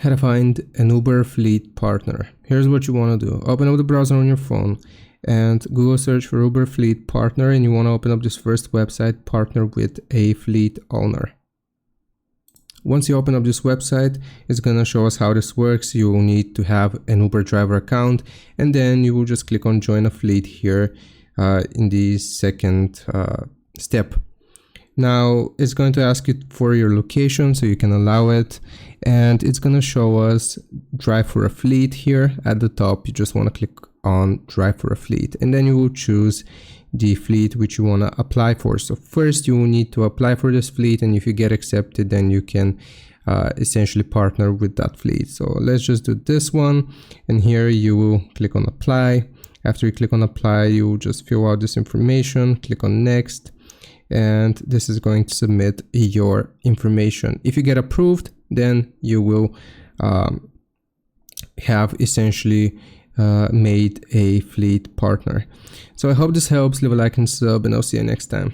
how to find an Uber fleet partner. Here's what you want to do. Open up the browser on your phone and Google search for Uber fleet partner, and you want to open up this first website, partner with a fleet owner. Once you open up this website, it's going to show us how this works. You will need to have an Uber driver account, and then you will just click on join a fleet here in the second step. Now it's going to ask you for your location, so you can allow it, and it's going to show us drive for a fleet here at the top. You just want to click on drive for a fleet, and then you will choose the fleet which you want to apply for. So first you will need to apply for this fleet, and if you get accepted, then you can essentially partner with that fleet. So let's just do this one, and here you will click on apply. After you click on apply, you will just fill out this information, click on next, and this is going to submit your information. If you get approved, then you will have essentially made a fleet partner. So I hope this helps. Leave a like and sub, and I'll see you next time.